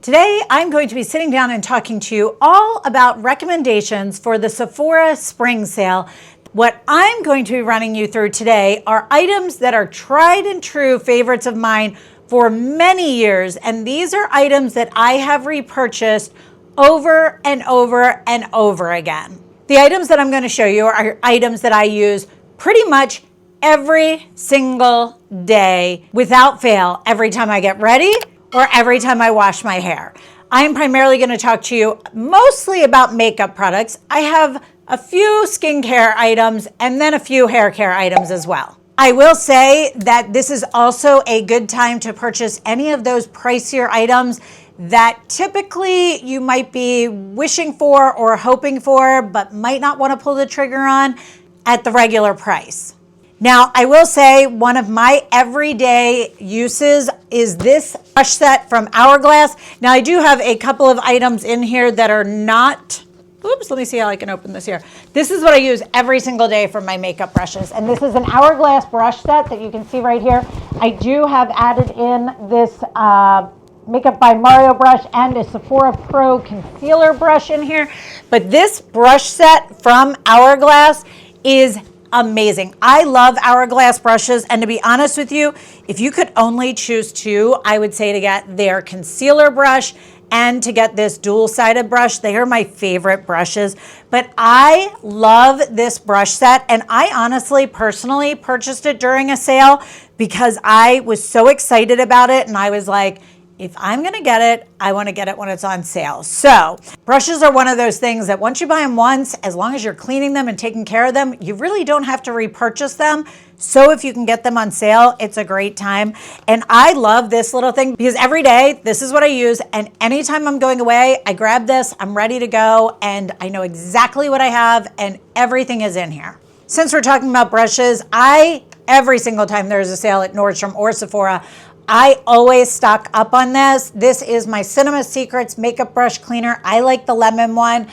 Today, I'm going to be sitting down and talking to you all about recommendations for the Sephora spring sale. What I'm going to be running you through today are items that are tried and true favorites of mine for many years, and these are items that I have repurchased over and over and over again. The items that I'm going to show you are items that I use pretty much every single day without fail, every time I get ready or every time I wash my hair. I'm primarily going to talk to you mostly about makeup products. I have a few skincare items and then a few hair care items as well. I will say that this is also a good time to purchase any of those pricier items that typically you might be wishing for or hoping for, but might not want to pull the trigger on at the regular price. Now, I will say one of my everyday uses is this brush set from Hourglass. Now, I do have a couple of items in here that are not, oops, let me see how I can open this here. This is what I use every single day for my makeup brushes. And this is an Hourglass brush set that you can see right here. I do have added in this Makeup by Mario brush and a Sephora Pro concealer brush in here. But this brush set from Hourglass is amazing. I love Hourglass brushes, and to be honest with you, if you could only choose two, I would say to get their concealer brush and to get this dual-sided brush. They are my favorite brushes, but I love this brush set, and I honestly, personally purchased it during a sale because I was so excited about it, and I was like, if I'm gonna get it, I wanna get it when it's on sale. So brushes are one of those things that once you buy them once, as long as you're cleaning them and taking care of them, you really don't have to repurchase them. So if you can get them on sale, it's a great time. And I love this little thing because every day, this is what I use. And anytime I'm going away, I grab this, I'm ready to go, and I know exactly what I have, and everything is in here. Since we're talking about brushes, every single time there's a sale at Nordstrom or Sephora, I always stock up on this. This is my Cinema Secrets makeup brush cleaner. I like the lemon one.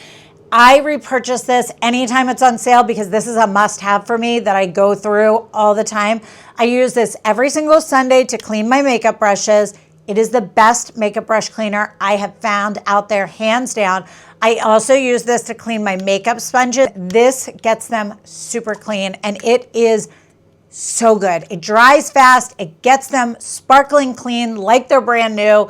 I repurchase this anytime it's on sale because this is a must-have for me that I go through all the time. I use this every single Sunday to clean my makeup brushes. It is the best makeup brush cleaner I have found out there, hands down. I also use this to clean my makeup sponges. This gets them super clean, and it is so good. It dries fast. It gets them sparkling clean like they're brand new.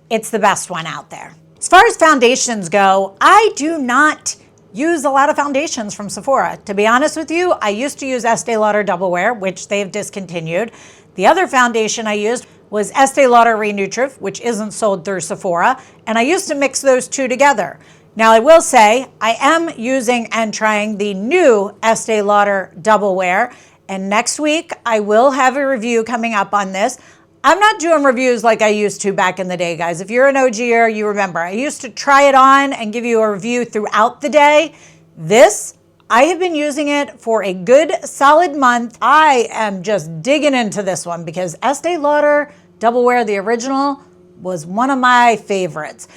It's the best one out there. As far as foundations go, I do not use a lot of foundations from Sephora. To be honest with you, I used to use Estee Lauder Double Wear, which they've discontinued. The other foundation I used was Estee Lauder Re-Nutriv, which isn't sold through Sephora, and I used to mix those two together. Now, I will say I am using and trying the new Estee Lauder Double Wear, and next week, I will have a review coming up on this. I'm not doing reviews like I used to back in the day, guys. If you're an OGer, you remember. I used to try it on and give you a review throughout the day. This, I have been using it for a good solid month. I am just digging into this one because Estee Lauder Double Wear, the original, was one of my favorites.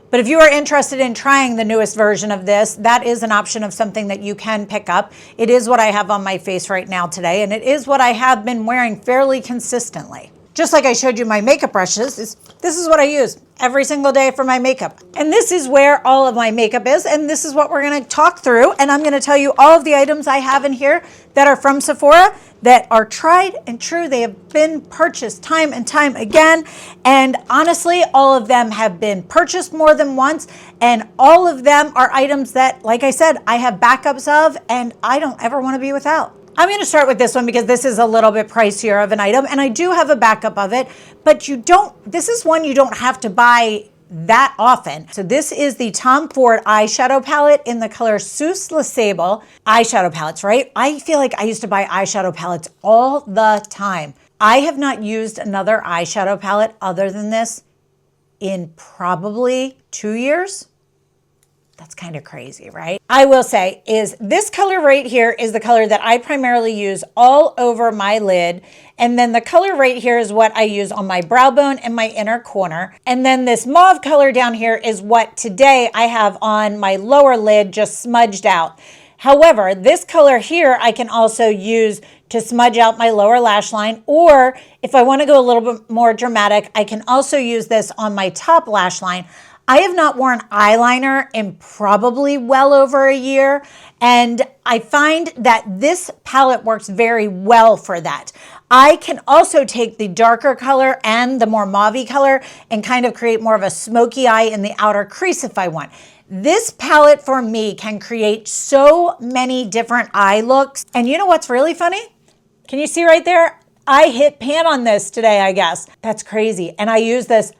But if you are interested in trying the newest version of this, that is an option of something that you can pick up. It is what I have on my face right now today, and it is what I have been wearing fairly consistently. Just like I showed you my makeup brushes, this is what I use every single day for my makeup. And this is where all of my makeup is, and this is what we're gonna talk through, and I'm gonna tell you all of the items I have in here that are from Sephora that are tried and true. They have been purchased time and time again, and honestly, all of them have been purchased more than once, and all of them are items that, like I said, I have backups of, and I don't ever wanna be without. I'm going to start with this one because this is a little bit pricier of an item, and I do have a backup of it, but this is one you don't have to buy that often. So this is the Tom Ford eyeshadow palette in the color Sous Le Sable. Eyeshadow palettes, right? I feel like I used to buy eyeshadow palettes all the time. I have not used another eyeshadow palette other than this in probably 2 years. That's kind of crazy, right? I will say is this color right here is the color that I primarily use all over my lid. And then the color right here is what I use on my brow bone and my inner corner. And then this mauve color down here is what today I have on my lower lid just smudged out. However, this color here I can also use to smudge out my lower lash line, or if I want to go a little bit more dramatic, I can also use this on my top lash line. I have not worn eyeliner in probably well over a year, and I find that this palette works very well for that. I can also take the darker color and the more mauve color and kind of create more of a smoky eye in the outer crease if I want. This palette for me can create so many different eye looks. And you know what's really funny? Can you see right there? I hit pan on this today, I guess. That's crazy. And I use this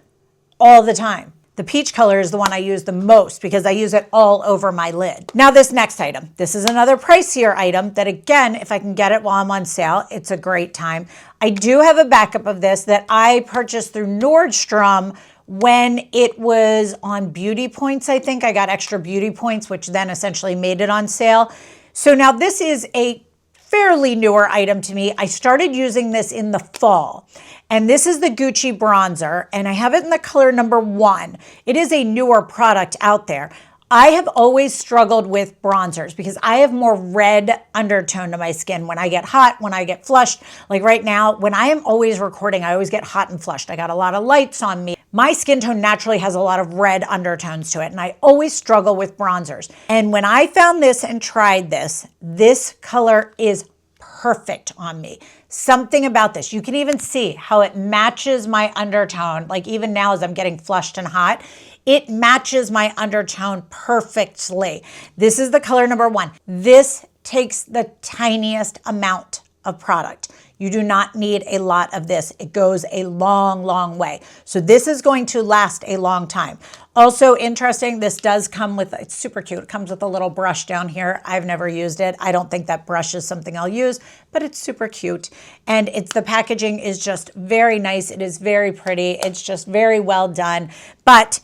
all the time. The peach color is the one I use the most because I use it all over my lid. Now this next item, this is another pricier item that again, if I can get it while I'm on sale, it's a great time. I do have a backup of this that I purchased through Nordstrom when it was on beauty points. I think I got extra beauty points, which then essentially made it on sale. So now this is a fairly newer item to me. I started using this in the fall. And this is the Gucci bronzer, and I have it in the color number 1. It is a newer product out there. I have always struggled with bronzers because I have more red undertone to my skin when I get hot, when I get flushed. Like right now, when I am always recording, I always get hot and flushed. I got a lot of lights on me. My skin tone naturally has a lot of red undertones to it, and I always struggle with bronzers. And when I found this and tried this, this color is perfect on me. Something about this. You can even see how it matches my undertone. Like even now as I'm getting flushed and hot, it matches my undertone perfectly. This is the color number 1. This takes the tiniest amount of product. You do not need a lot of this. It goes a long, long way. So this is going to last a long time. Also interesting, this does come with, it's super cute. It comes with a little brush down here. I've never used it. I don't think that brush is something I'll use, but it's super cute. And the packaging is just very nice. It is very pretty. It's just very well done. But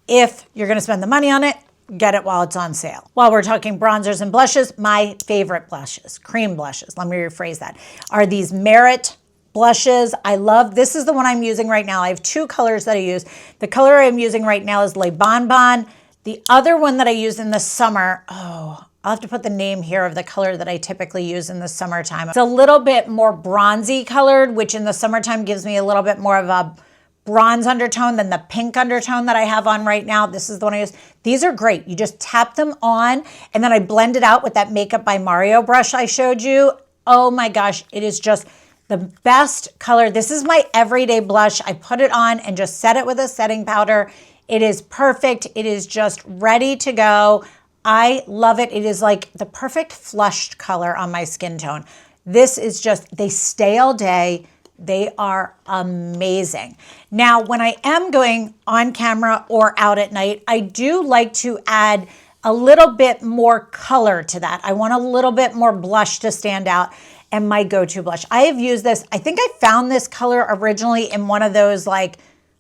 if you're gonna spend the money on it, get it while it's on sale. While we're talking bronzers and blushes, my favorite blushes, cream blushes, let me rephrase that, are these Merit blushes. I love, this is the one I'm using right now. I have 2 colors that I use. The color I'm using right now is Le Bon Bon. The other one that I use in the summer, I'll have to put the name here of the color that I typically use in the summertime. It's a little bit more bronzy colored, which in the summertime gives me a little bit more of a bronze undertone than the pink undertone that I have on right now. This is the one I use. These are great. You just tap them on and then I blend it out with that Makeup by Mario brush I showed you. Oh my gosh, it is just the best color. This is my everyday blush. I put it on and just set it with a setting powder. It is perfect. It is just ready to go. I love it. It is like the perfect flushed color on my skin tone. This is just, they stay all day. They are amazing. Now, when I am going on camera or out at night, I do like to add a little bit more color to that. I want a little bit more blush to stand out, and my go-to blush. I have used this, I think I found this color originally in one of those like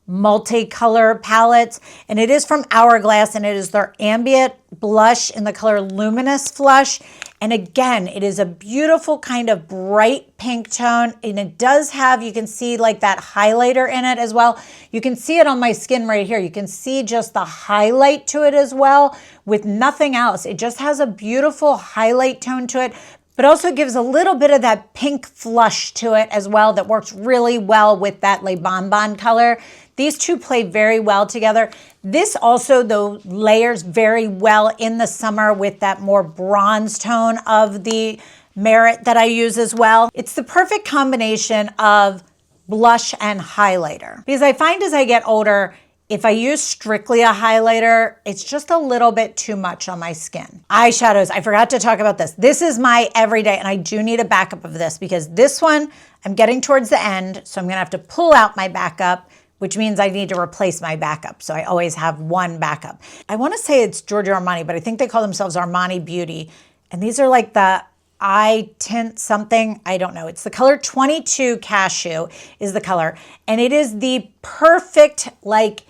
multicolor palettes, and it is from Hourglass, and it is their ambient blush in the color Luminous Flush. And again, it is a beautiful kind of bright pink tone, and it does have, you can see like that highlighter in it as well. You can see it on my skin right here. You can see just the highlight to it as well with nothing else. It just has a beautiful highlight tone to it, but also gives a little bit of that pink flush to it as well that works really well with that Le Bon Bon color. These two play very well together. This also, though, layers very well in the summer with that more bronze tone of the Merit that I use as well. It's the perfect combination of blush and highlighter. Because I find as I get older, if I use strictly a highlighter, it's just a little bit too much on my skin. Eyeshadows, I forgot to talk about this. This is my everyday, and I do need a backup of this because this one, I'm getting towards the end, so I'm gonna have to pull out my backup, which means I need to replace my backup. So I always have one backup. I wanna say it's Giorgio Armani, but I think they call themselves Armani Beauty. And these are like the eye tint something, I don't know. It's the color 22 Cashew is the color. And it is the perfect, like,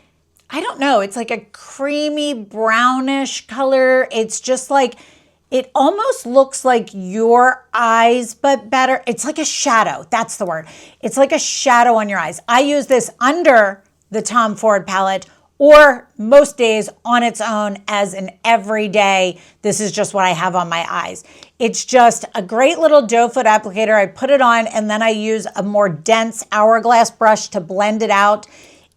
I don't know, it's like a creamy brownish color. It's just like, it almost looks like your eyes, but better. It's like a shadow, that's the word. It's like a shadow on your eyes. I use this under the Tom Ford palette or most days on its own as an everyday, this is just what I have on my eyes. It's just a great little doe foot applicator. I put it on and then I use a more dense hourglass brush to blend it out.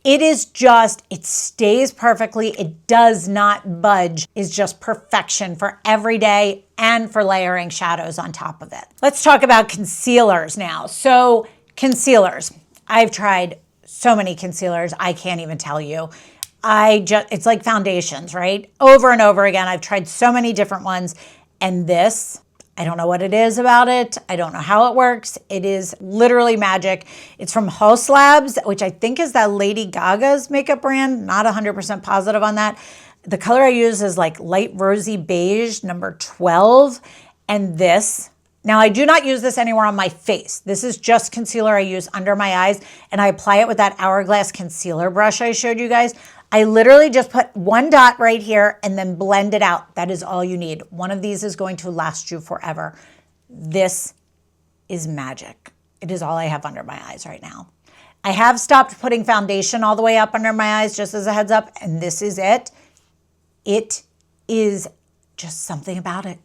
It is just, it stays perfectly. It does not budge. It's just perfection for every day and for layering shadows on top of it. Let's talk about concealers now. So concealers, I've tried so many concealers, I can't even tell you. It's like foundations, right? Over and over again. I've tried so many different ones. And this, I don't know what it is about it. I don't know how it works. It is literally magic. It's from Haus Labs, which I think is that Lady Gaga's makeup brand. Not 100% positive on that. The color I use is like light rosy beige, number 12. And this, now I do not use this anywhere on my face. This is just concealer I use under my eyes, and I apply it with that hourglass concealer brush I showed you guys. I literally just put one dot right here and then blend it out. That is all you need. One of these is going to last you forever. This is magic. It is all I have under my eyes right now. I have stopped putting foundation all the way up under my eyes, just as a heads up, and this is it. It is just something about it.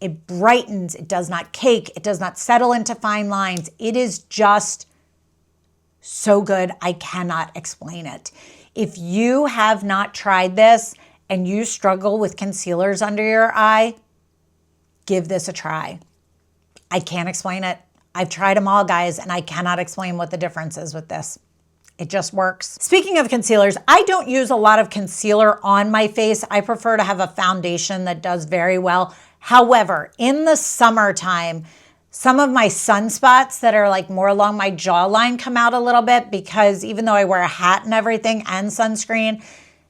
It brightens, it does not cake, it does not settle into fine lines. It is just so good, I cannot explain it. If you have not tried this and you struggle with concealers under your eye, give this a try. I can't explain it. I've tried them all, guys, and I cannot explain what the difference is with this. It just works. Speaking of concealers, I don't use a lot of concealer on my face. I prefer to have a foundation that does very well. However, in the summertime, some of my sunspots that are like more along my jawline come out a little bit because even though I wear a hat and everything and sunscreen,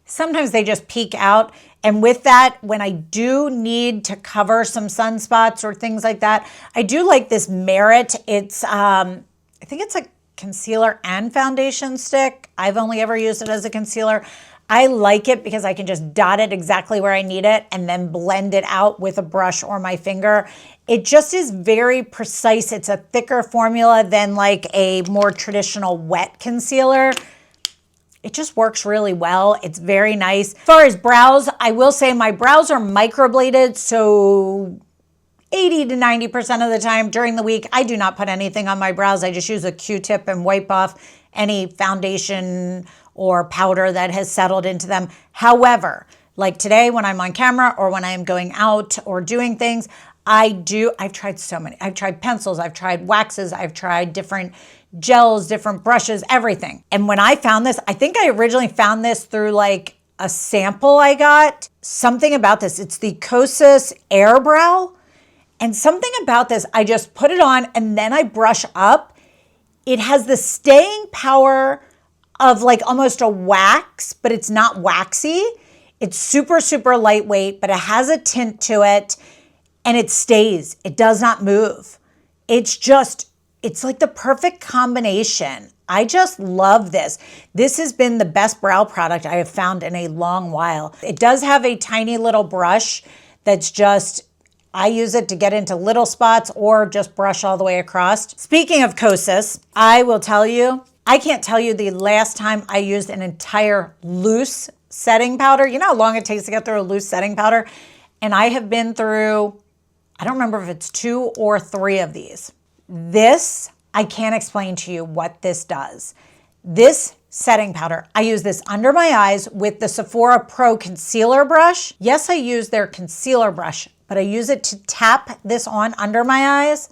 sometimes they just peek out. And with that, when I do need to cover some sunspots or things like that, I do like this Merit. It's, I think it's a concealer and foundation stick. I've only ever used it as a concealer. I like it because I can just dot it exactly where I need it and then blend it out with a brush or my finger. It just is very precise. It's a thicker formula than like a more traditional wet concealer. It just works really well. It's very nice. As far as brows, I will say my brows are microbladed, so 80 to 90% of the time during the week, I do not put anything on my brows. I just use a Q-tip and wipe off any foundation or powder that has settled into them. However, like today when I'm on camera or when I am going out or doing things, I've tried so many. I've tried pencils, I've tried waxes, I've tried different gels, different brushes, everything. And when I found this, I think I originally found this through like a sample I got. Something about this, it's the Kosas Air Brow. And something about this, I just put it on and then I brush up. It has the staying power of like almost a wax, but it's not waxy. It's super, super lightweight, but it has a tint to it and it stays. It does not move. It's like the perfect combination. I just love this. This has been the best brow product I have found in a long while. It does have a tiny little brush that's just, I use it to get into little spots or just brush all the way across. Speaking of Kosas, I will tell you, I can't tell you the last time I used an entire loose setting powder. You know how long it takes to get through a loose setting powder? And I have been through, I don't remember if it's 2 or 3 of these. This, I can't explain to you what this does. This setting powder, I use this under my eyes with the Sephora Pro concealer brush. Yes, I use their concealer brush, but I use it to tap this on under my eyes.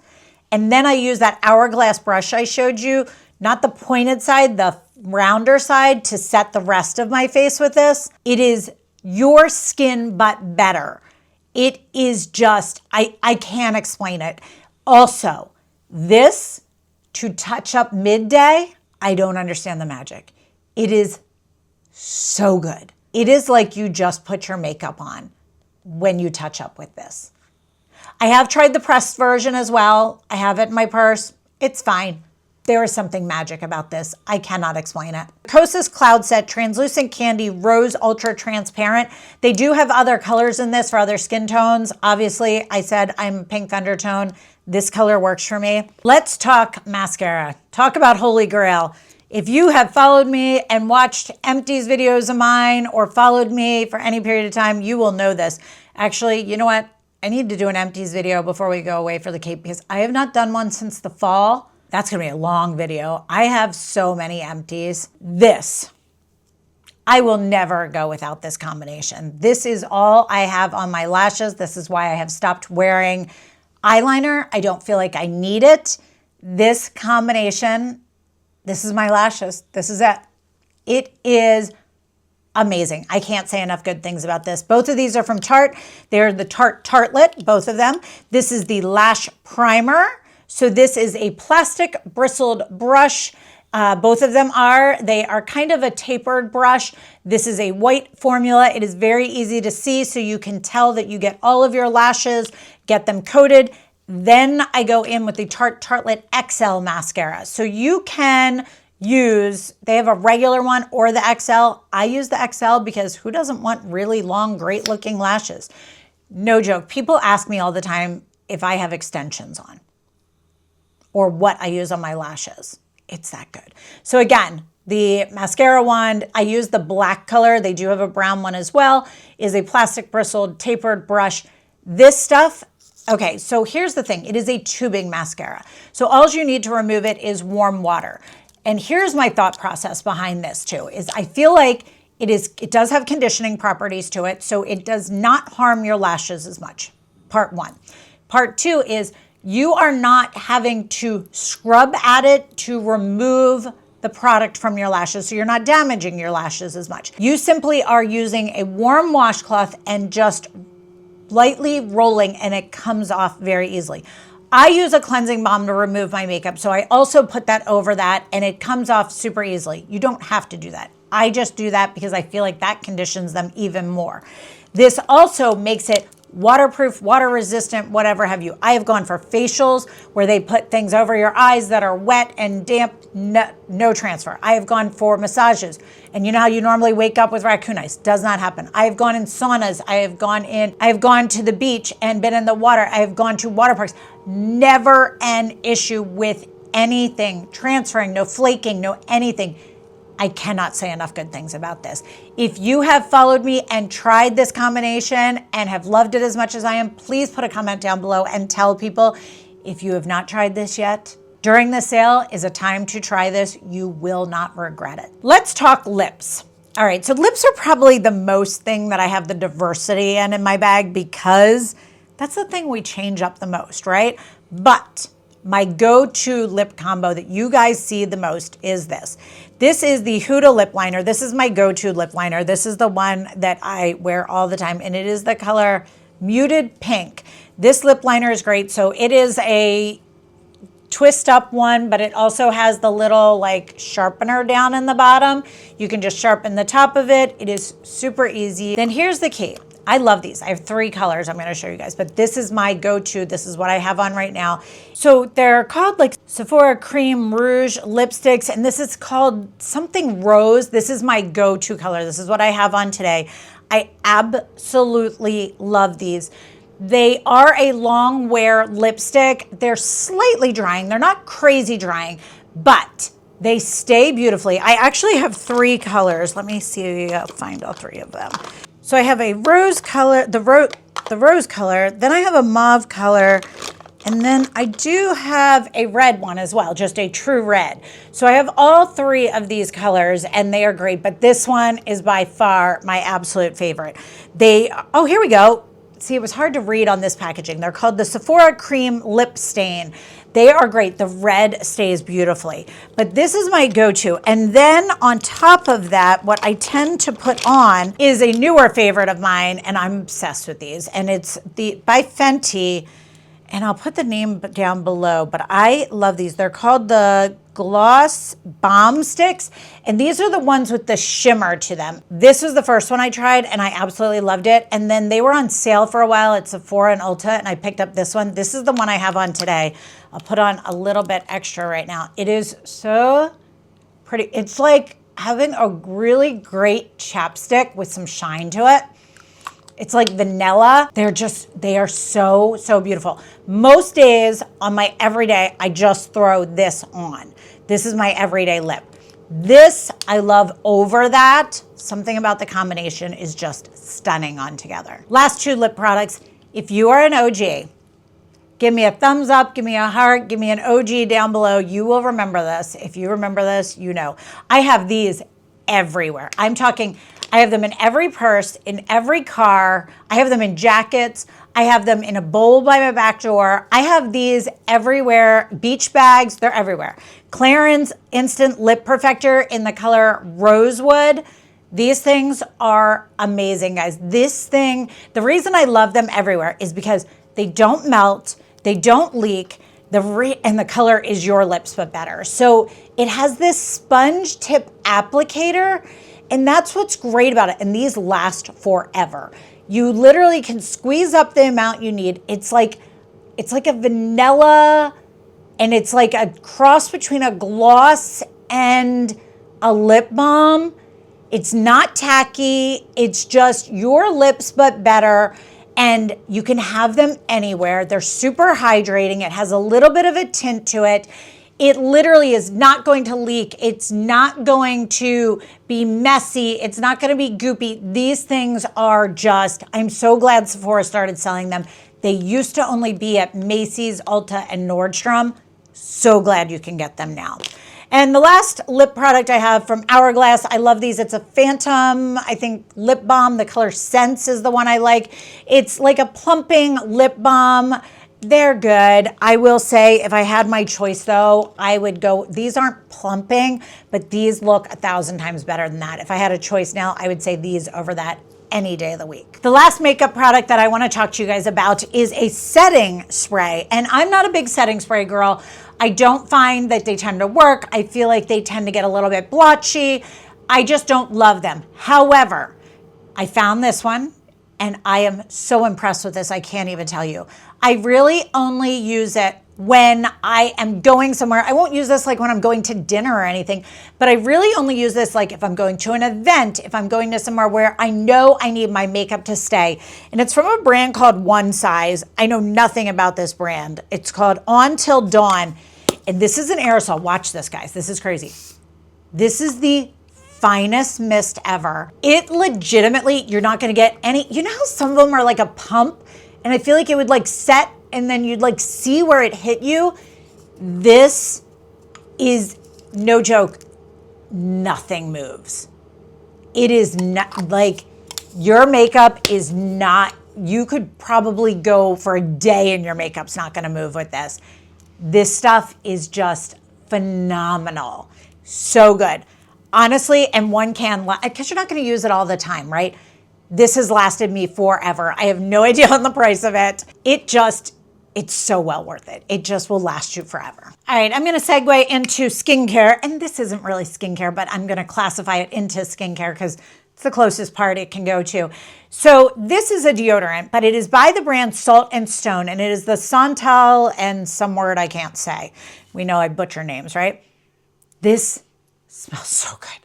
And then I use that hourglass brush I showed you, not the pointed side, the rounder side, to set the rest of my face with this. It is your skin, but better. It is just, I can't explain it. Also, this to touch up midday, I don't understand the magic. It is so good. It is like you just put your makeup on when you touch up with this. I have tried the pressed version as well. I have it in my purse. It's fine. There is something magic about this. I cannot explain it. Kosas Cloud Set Translucent Candy Rose Ultra Transparent. They do have other colors in this for other skin tones. Obviously, I said I'm pink undertone. This color works for me. Let's talk mascara. Talk about Holy Grail. If you have followed me and watched empties videos of mine or followed me for any period of time, you will know this. Actually, you know what? I need to do an empties video before we go away for the Cape because I have not done one since the fall. That's gonna be a long video. I have so many empties. I will never go without this combination. This is all I have on my lashes. This is why I have stopped wearing eyeliner. I don't feel like I need it. This combination, this is my lashes. This is it. It is amazing. I can't say enough good things about this. Both of these are from Tarte. They're the Tarte Tartlet, both of them. This is the Lash Primer. So this is a plastic bristled brush. Both of them they are kind of a tapered brush. This is a white formula. It is very easy to see, so you can tell that you get all of your lashes, get them coated. Then I go in with the Tarte Tartlet XL mascara. So you can use, they have a regular one or the XL. I use the XL because who doesn't want really long, great looking lashes? No joke. People ask me all the time if I have extensions on or what I use on my lashes. It's that good. So again, the mascara wand, I use the black color. They do have a brown one as well, is a plastic bristled tapered brush. This stuff, okay, so here's the thing. It is a tubing mascara. So all you need to remove it is warm water. And here's my thought process behind this too, is I feel like it does have conditioning properties to it, so it does not harm your lashes as much. Part one. Part two is you are not having to scrub at it to remove the product from your lashes, so you're not damaging your lashes as much. You simply are using a warm washcloth and just lightly rolling, and it comes off very easily. I use a cleansing balm to remove my makeup, so I also put that over that, and it comes off super easily. You don't have to do that. I just do that because I feel like that conditions them even more. This also makes it waterproof, water resistant, whatever have you. I have gone for facials where they put things over your eyes that are wet and damp, no transfer. I have gone for massages, and you know how you normally wake up with raccoon eyes? Does not happen. I have gone in saunas. I have gone to the beach and been in the water. I have gone to water parks. Never an issue with anything transferring, no flaking, no anything. I cannot say enough good things about this. If you have followed me and tried this combination and have loved it as much as I am, please put a comment down below and tell people. If you have not tried this yet, during the sale is a time to try this. You will not regret it. Let's talk lips. All right, so lips are probably the most thing that I have the diversity in my bag because that's the thing we change up the most, right? But my go-to lip combo that you guys see the most is this. This is the Huda lip liner. This is my go-to lip liner. This is the one that I wear all the time, and it is the color Muted Pink. This lip liner is great. So it is a twist up one, but it also has the little like sharpener down in the bottom. You can just sharpen the top of it. It is super easy. Then here's the key. I love these. I have 3 colors I'm going to show you guys, but this is my go-to. This is what I have on right now. So they're called like Sephora Cream Rouge lipsticks, and this is called something rose. This is my go-to color. This is what I have on today. I absolutely love these. They are a long wear lipstick. They're slightly drying. They're not crazy drying, but they stay beautifully. I actually have 3 colors. Let me see, I'll find all 3 of them. So I have a rose color, the rose color, then I have a mauve color, and then I do have a red one as well, just a true red. So I have all 3 of these colors, and they are great, but this one is by far my absolute favorite. Oh, here we go. See, it was hard to read on this packaging. They're called the Sephora Cream Lip Stain. They are great. The red stays beautifully, but this is my go-to. And then on top of that, what I tend to put on is a newer favorite of mine, and I'm obsessed with these, and it's by Fenty, and I'll put the name down below, but I love these. They're called the Gloss Balm Sticks, and these are the ones with the shimmer to them. This was the first one I tried, and I absolutely loved it. And then they were on sale for a while at Sephora and Ulta, and I picked up this one. This is the one I have on today. I'll put on a little bit extra right now. It is so pretty. It's like having a really great chapstick with some shine to it. It's like vanilla. They are so, so beautiful. Most days on my everyday, I just throw this on. This is my everyday lip. This I love over that. Something about the combination is just stunning on together. Last two lip products. If you are an OG, give me a thumbs up, give me a heart, give me an OG down below. You will remember this. If you remember this, you know. I have these everywhere. I'm talking, I have them in every purse, in every car. I have them in jackets. I have them in a bowl by my back door. I have these everywhere. Beach bags, they're everywhere. Clarins Instant Lip Perfector in the color Rosewood. These things are amazing, guys. This thing, the reason I love them everywhere is because they don't melt, they don't leak, and the color is your lips but better. So it has this sponge tip applicator, and that's what's great about it. And these last forever. You literally can squeeze up the amount you need. It's like a vanilla, and it's like a cross between a gloss and a lip balm. It's not tacky. It's just your lips but better. And you can have them anywhere. They're super hydrating. It has a little bit of a tint to it. It literally is not going to leak. It's not going to be messy. It's not going to be goopy. These things are just, I'm so glad Sephora started selling them. They used to only be at Macy's, Ulta, and Nordstrom. So glad you can get them now. And the last lip product I have from Hourglass, I love these. It's a Phantom, I think, lip balm. The color Sense is the one I like. It's like a plumping lip balm. They're good. I will say, if I had my choice though, I would go, these aren't plumping, but these look 1,000 times better than that. If I had a choice now, I would say these over that any day of the week. The last makeup product that I want to talk to you guys about is a setting spray. And I'm not a big setting spray girl. I don't find that they tend to work. I feel like they tend to get a little bit blotchy. I just don't love them. However, I found this one and I am so impressed with this. I can't even tell you. I really only use it when I am going somewhere. I won't use this like when I'm going to dinner or anything, but I really only use this like if I'm going to an event, if I'm going to somewhere where I know I need my makeup to stay. And it's from a brand called One Size. I know nothing about this brand. It's called On Till Dawn. And this is an aerosol. Watch this, guys. This is crazy. This is the finest mist ever. It legitimately, you're not going to get any, you know how some of them are like a pump? And I feel like it would like set and then you'd like see where it hit you. This is, no joke, nothing moves. It is not, like, your makeup is not, you could probably go for a day and your makeup's not gonna move with this. This stuff is just phenomenal. So good. Honestly, and one can, because you're not gonna use it all the time, right? This has lasted me forever. I have no idea on the price of it. It's so well worth it. It just will last you forever. All right, I'm gonna segue into skincare, and this isn't really skincare, but I'm gonna classify it into skincare because it's the closest part it can go to. So this is a deodorant, but it is by the brand Salt and Stone, and it is the Santal and some word I can't say. We know I butcher names, right? This smells so good.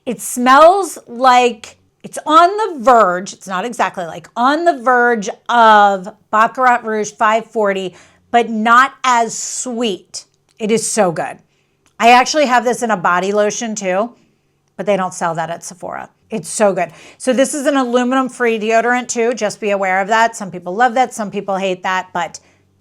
It smells like, it's on the verge, it's not exactly like, on the verge of Baccarat Rouge 540, but not as sweet. It is so good. I actually have this in a body lotion too, but they don't sell that at Sephora. It's so good. So this is an aluminum-free deodorant too, just be aware of that. Some people love that, some people hate that, but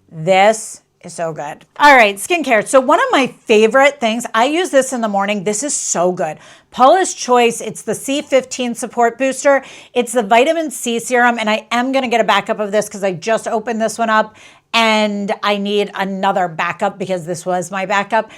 this is so good. All right, skincare. So one of my favorite things, I use this in the morning. This is so good. Paula's Choice, it's the C15 Support Booster. It's the vitamin C serum, and I am gonna get a backup of this because I just opened this one up and I need another backup because this was my backup.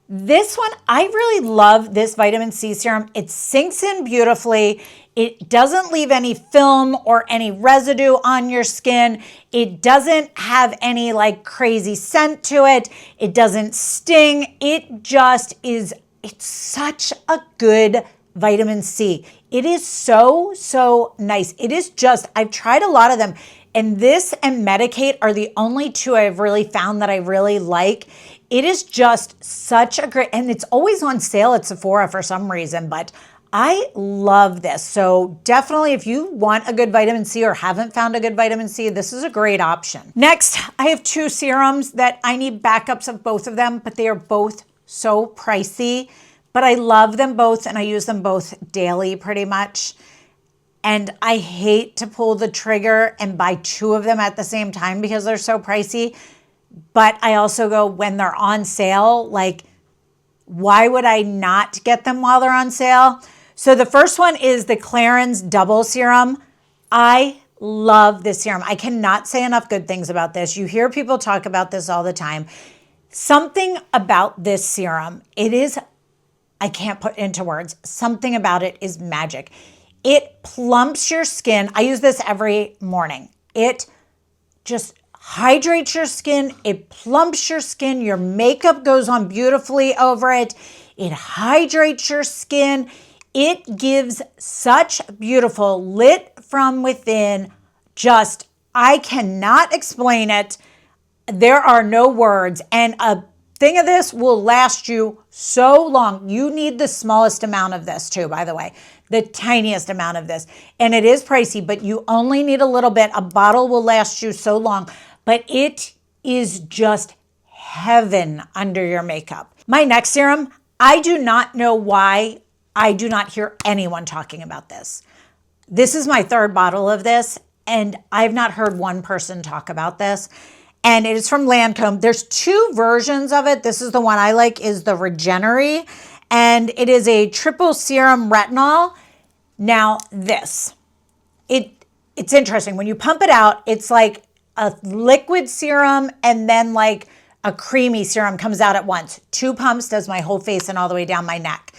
This one, I really love this vitamin C serum. It sinks in beautifully. It doesn't leave any film or any residue on your skin. It doesn't have any like crazy scent to it. It doesn't sting. It just is, it's such a good vitamin C. It is so, so nice. It is just, I've tried a lot of them, and this and Medicate are the only two I've really found that I really like. It is just such a great, and it's always on sale at Sephora for some reason, but I love this. So definitely if you want a good vitamin C or haven't found a good vitamin C, this is a great option. Next, I have two serums that I need backups of both of them, but they are both so pricey. but I love them both and I use them both daily pretty much. And I hate to pull the trigger and buy two of them at the same time because they're so pricey. But I also go, when they're on sale, like, why would I not get them while they're on sale? So the first one is the Clarins Double Serum. I love this serum. I cannot say enough good things about this. You hear people talk about this all the time. Something about this serum, I can't put into words. Something about it is magic. It plumps your skin. I use this every morning. It just hydrates your skin. It plumps your skin. Your makeup goes on beautifully over it. It hydrates your skin. It gives such beautiful lit from within. Just, I cannot explain it. There are no words. And a thing of this will last you so long. You need the smallest amount of this too, by the way. The tiniest amount of this. And it is pricey, but you only need a little bit. A bottle will last you so long. But it is just heaven under your makeup. My next serum, I do not know why I do not hear anyone talking about this. This is my third bottle of this, and I've not heard one person talk about this. And it is from Lancome. There's two versions of it. This is the one I like, is the Regenerate, and it is a triple serum retinol. Now this, it's interesting. When you pump it out, it's like a liquid serum and then like a creamy serum comes out at once. 2 pumps does my whole face and all the way down my neck.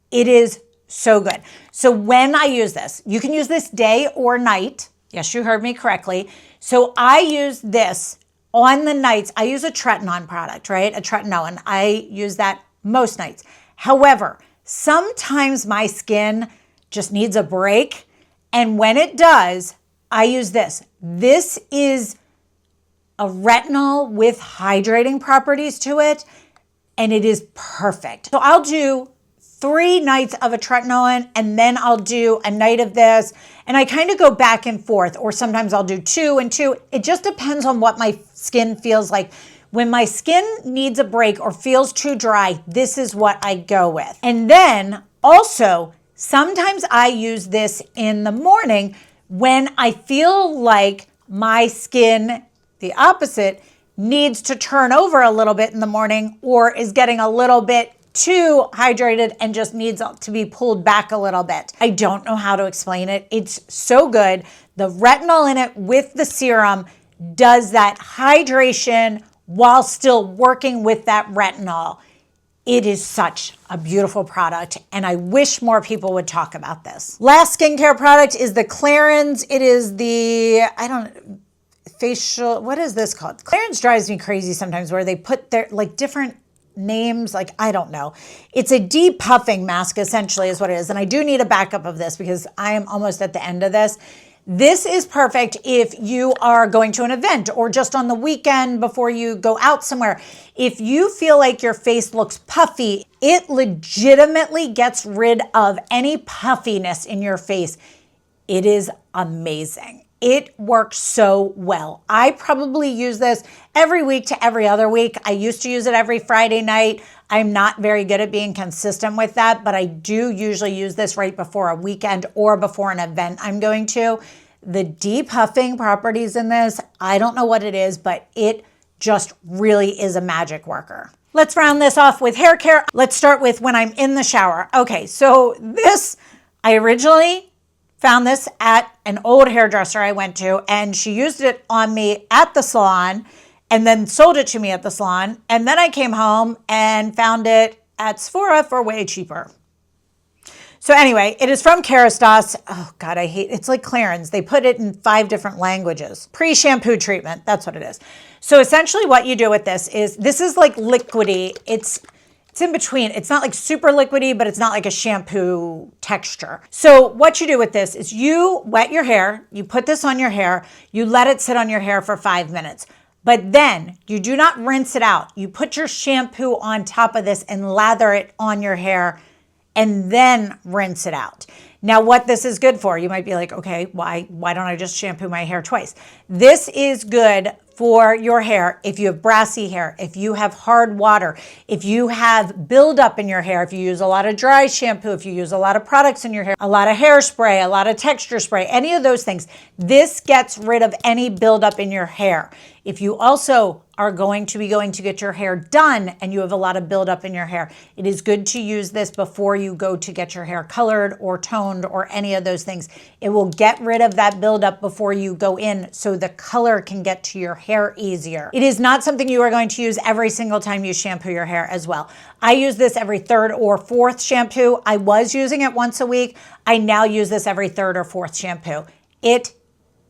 It is so good. So when I use this, you can use this day or night. Yes, you heard me correctly. So I use this on the nights. I use a tretinoin product, right? A tretinoin. I use that most nights. However, sometimes my skin just needs a break. And when it does, I use this. This is a retinol with hydrating properties to it, and it is perfect. So I'll do 3 nights of a tretinoin, and then I'll do a night of this, and I kind of go back and forth, or sometimes I'll do 2 and 2. It just depends on what my skin feels like. When my skin needs a break or feels too dry, this is what I go with. And then also, sometimes I use this in the morning when I feel like my skin, the opposite, needs to turn over a little bit in the morning or is getting a little bit too hydrated and just needs to be pulled back a little bit. I don't know how to explain it. It's so good. The retinol in it with the serum does that hydration while still working with that retinol. It is such a beautiful product, and I wish more people would talk about this. Last skincare product is the Clarins. It is the, facial, what is this called? Clarins drives me crazy sometimes where they put their like different names, like I don't know. It's a depuffing mask essentially is what it is. And I do need a backup of this because I am almost at the end of this. This is perfect if you are going to an event or just on the weekend before you go out somewhere. If you feel like your face looks puffy, it legitimately gets rid of any puffiness in your face. It is amazing. It works so well. I probably use this every week to every other week. I used to use it every Friday night. I'm not very good at being consistent with that, but I do usually use this right before a weekend or before an event I'm going to. The depuffing properties in this, I don't know what it is, but it just really is a magic worker. Let's round this off with hair care. Let's start with when I'm in the shower. Okay, so this, I originally found this at an old hairdresser I went to, and she used it on me at the salon and then sold it to me at the salon. And then I came home and found it at Sephora for way cheaper. So anyway, it is from Kerastase. Oh God, I hate, it's like Clarins. They put it in 5 different languages. Pre-shampoo treatment, that's what it is. So essentially what you do with this is like liquidy. It's in between. It's not like super liquidy, but it's not like a shampoo texture. So what you do with this is you wet your hair, you put this on your hair, you let it sit on your hair for 5 minutes. But then you do not rinse it out. You put your shampoo on top of this and lather it on your hair and then rinse it out. Now what this is good for, you might be like, okay, why don't I just shampoo my hair twice? This is good for your hair. If you have brassy hair, if you have hard water, if you have buildup in your hair, if you use a lot of dry shampoo, if you use a lot of products in your hair, a lot of hairspray, a lot of texture spray, any of those things, this gets rid of any buildup in your hair. If you also are going to get your hair done and you have a lot of buildup in your hair, it is good to use this before you go to get your hair colored or toned or any of those things. It will get rid of that buildup before you go in so the color can get to your hair easier. It is not something you are going to use every single time you shampoo your hair as well. I use this every third or fourth shampoo. I was using it once a week. I now use this every third or fourth shampoo. It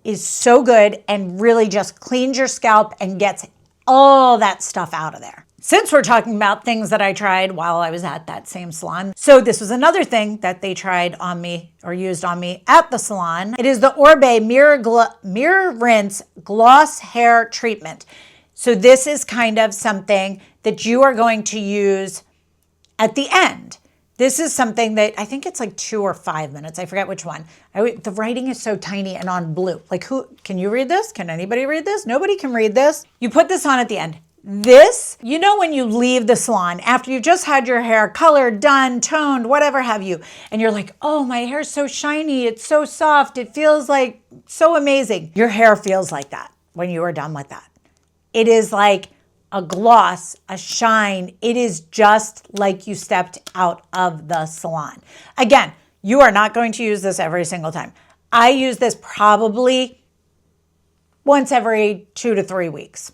is so good and really just cleans your scalp and gets all that stuff out of there. Since we're talking about things that I tried while I was at that same salon, so this was another thing that they tried on me or used on me at the salon. It is the Orbe Mirror Rinse Gloss Hair Treatment. So this is kind of something that you are going to use at the end. This is something that I think it's like 2 or 5 minutes. I forget which one. The writing is so tiny and on blue. Like who, can you read this? Can anybody read this? Nobody can read this. You put this on at the end. This, you know, when you leave the salon, after you just had your hair colored, done, toned, whatever have you, and you're like, oh, my hair's so shiny. It's so soft. It feels like so amazing. Your hair feels like that when you are done with that. It is like a gloss, a shine. It is just like you stepped out of the salon. Again, you are not going to use this every single time. I use this probably once every 2 to 3 weeks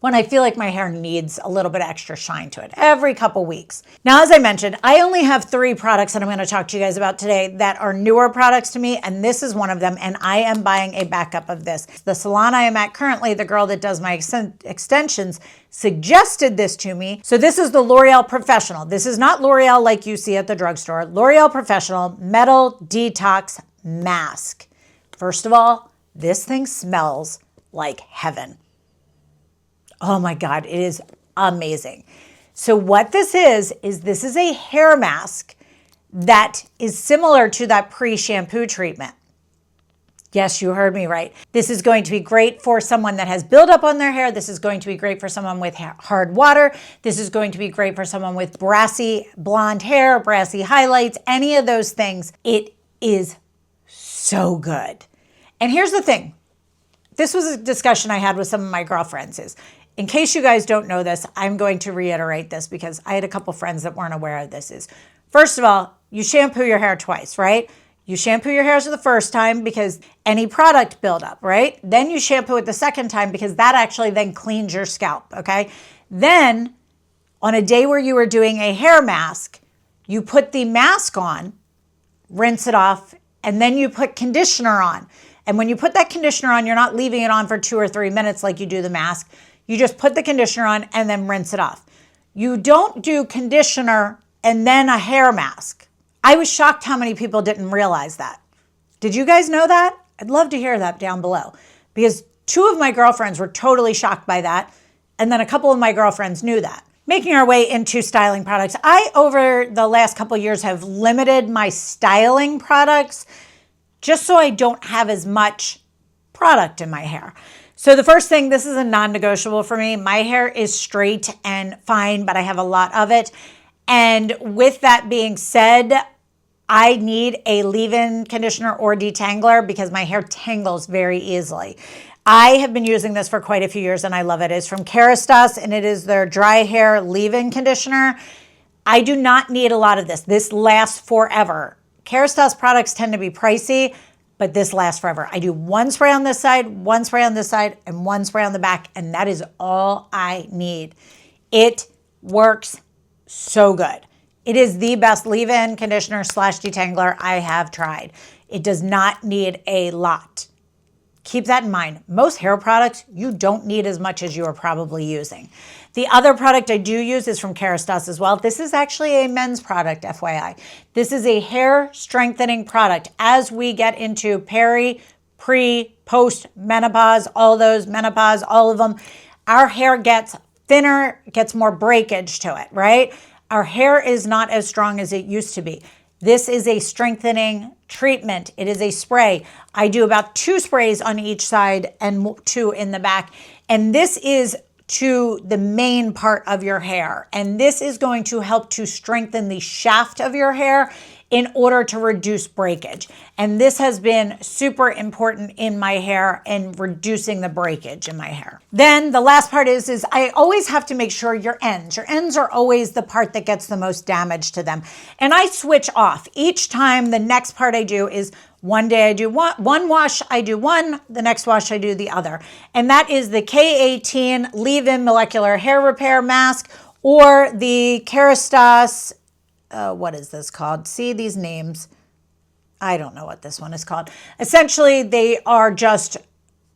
when I feel like my hair needs a little bit extra shine to it, every couple weeks. Now, as I mentioned, I only have 3 products that I'm going to talk to you guys about today that are newer products to me, and this is one of them, and I am buying a backup of this. The salon I am at currently, the girl that does my extensions, suggested this to me. So this is the L'Oreal Professional. This is not L'Oreal like you see at the drugstore. L'Oreal Professional Metal Detox Mask. First of all, this thing smells like heaven. Oh my God, it is amazing. So what this is this is a hair mask that is similar to that pre-shampoo treatment. Yes, you heard me right. This is going to be great for someone that has buildup on their hair. This is going to be great for someone with hard water. This is going to be great for someone with brassy blonde hair, brassy highlights, any of those things. It is so good. And here's the thing. This was a discussion I had with some of my girlfriends is, in case you guys don't know this, I'm going to reiterate this because I had a couple friends that weren't aware of this. First of all, you shampoo your hair twice, right? You shampoo your hair for the first time because any product buildup, right? Then you shampoo it the second time because that actually then cleans your scalp, okay? Then on a day where you were doing a hair mask, you put the mask on, rinse it off, and then you put conditioner on. And when you put that conditioner on, you're not leaving it on for 2 or 3 minutes like you do the mask. You just put the conditioner on and then rinse it off. You don't do conditioner and then a hair mask. I was shocked how many people didn't realize that. Did you guys know that? I'd love to hear that down below because 2 of my girlfriends were totally shocked by that. And then a couple of my girlfriends knew that. Making our way into styling products. I, over the last couple of years, have limited my styling products just so I don't have as much product in my hair. So the first thing, this is a non-negotiable for me. My hair is straight and fine, but I have a lot of it. And with that being said, I need a leave-in conditioner or detangler because my hair tangles very easily. I have been using this for quite a few years and I love it. It's from Kerastase and it is their dry hair leave-in conditioner. I do not need a lot of this. This lasts forever. Kerastase products tend to be pricey, but this lasts forever. I do 1 spray on this side, 1 spray on this side, and 1 spray on the back, and that is all I need. It works so good. It is the best leave-in conditioner / detangler I have tried. It does not need a lot. Keep that in mind. Most hair products, you don't need as much as you are probably using. The other product I do use is from Kerastase as well. This is actually a men's product, FYI. This is a hair strengthening product. As we get into peri, pre, post menopause, all those menopause, all of them, our hair gets thinner, gets more breakage to it, right? Our hair is not as strong as it used to be. This is a strengthening treatment. It is a spray. I do about 2 sprays on each side and 2 in the back. And this is to the main part of your hair. And this is going to help to strengthen the shaft of your hair in order to reduce breakage. And this has been super important in my hair and reducing the breakage in my hair. Then the last part is I always have to make sure your ends are always the part that gets the most damage to them. And I switch off each time. The next part I do is one day I do one wash, I do one, the next wash I do the other. And that is the K18 Leave-In Molecular Hair Repair Mask or the Kerastase, what is this called? See these names? I don't know what this one is called. Essentially, they are just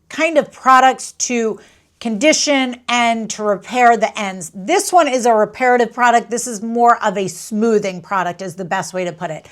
kind of products to condition and to repair the ends. This one is a reparative product. This is more of a smoothing product is the best way to put it.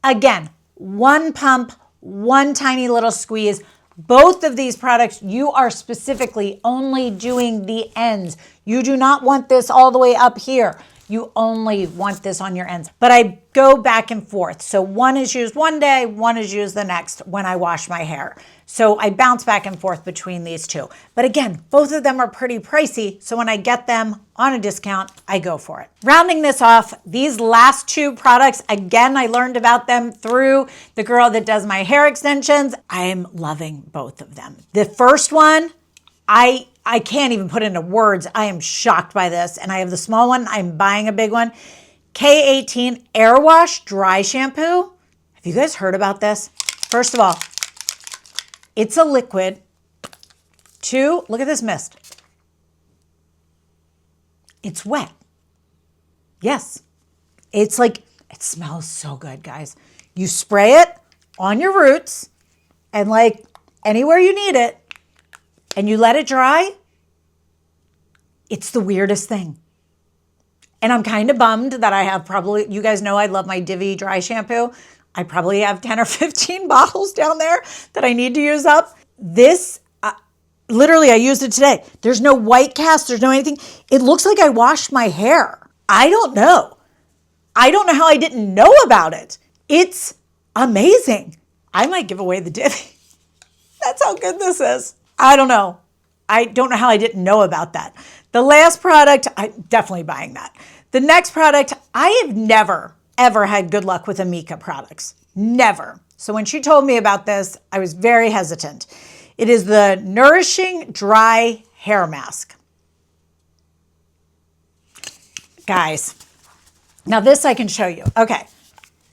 Again, one pump, one tiny little squeeze. Both of these products, you are specifically only doing the ends. You do not want this all the way up here. You only want this on your ends. But I go back and forth. So one is used one day, one is used the next when I wash my hair. So I bounce back and forth between these two. But again, both of them are pretty pricey. So when I get them on a discount, I go for it. Rounding this off, these last 2 products, again, I learned about them through the girl that does my hair extensions. I am loving both of them. The first one, I can't even put into words. I am shocked by this. And I have the small one. I'm buying a big one. K18 Air Wash Dry Shampoo. Have you guys heard about this? First of all, it's a liquid. 2, look at this mist. It's wet. Yes. It's like, it smells so good, guys. You spray it on your roots and like anywhere you need it, and you let it dry. It's the weirdest thing. And I'm kind of bummed that I have probably, you guys know I love my Divi dry shampoo. I probably have 10 or 15 bottles down there that I need to use up. This, literally I used it today. There's no white cast, there's no anything. It looks like I washed my hair. I don't know. I don't know how I didn't know about it. It's amazing. I might give away the Divi. That's how good this is. I don't know. I don't know how I didn't know about that. The last product, I'm definitely buying that. The next product, I have never, ever had good luck with Amika products. Never. So when she told me about this, I was very hesitant. It is the Nourishing Dry Hair Mask. Guys, now this I can show you. Okay.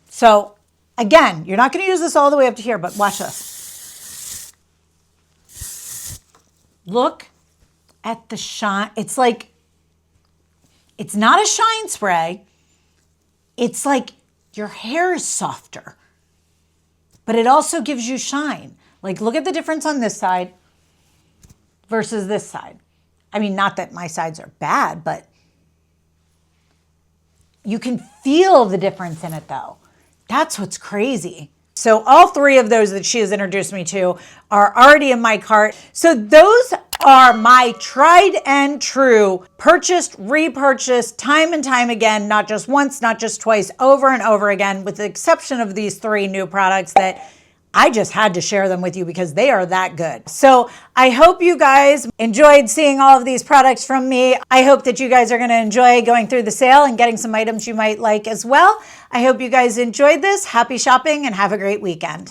So again, you're not going to use this all the way up to here, but watch this. Look at the shine. It's like, it's not a shine spray. It's like your hair is softer, but it also gives you shine. Like, look at the difference on this side versus this side. I mean, not that my sides are bad, but you can feel the difference in it though. That's what's crazy. So all 3 of those that she has introduced me to are already in my cart. So those are my tried and true, purchased, repurchased, time and time again, not just once, not just twice, over and over again, with the exception of these 3 new products that I just had to share them with you because they are that good. So I hope you guys enjoyed seeing all of these products from me. I hope that you guys are going to enjoy going through the sale and getting some items you might like as well. I hope you guys enjoyed this. Happy shopping and have a great weekend.